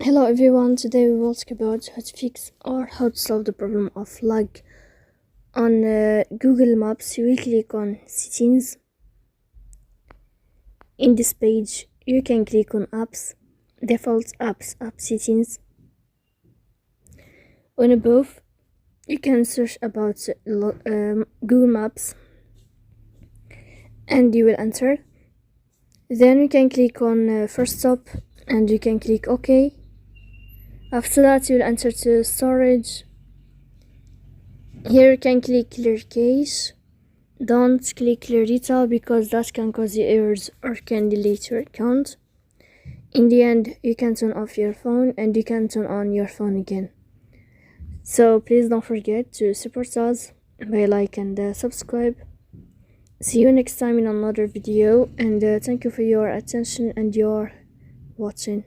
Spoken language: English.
Hello everyone, today we will talk about how to fix or how to solve the problem of lag on Google Maps. You will click on settings. In this page you can click on apps, default apps, app settings. On above you can search about Google Maps and you will enter. Then you can click on first stop and you can click OK. After that you will enter to storage. Here you can click clear cache. Don't click clear data because that can cause you errors or can delete your account. In the end you can turn off your phone and you can turn on your phone again. So please don't forget to support us by like and subscribe. See you next time in another video, and thank you for your attention and your watching.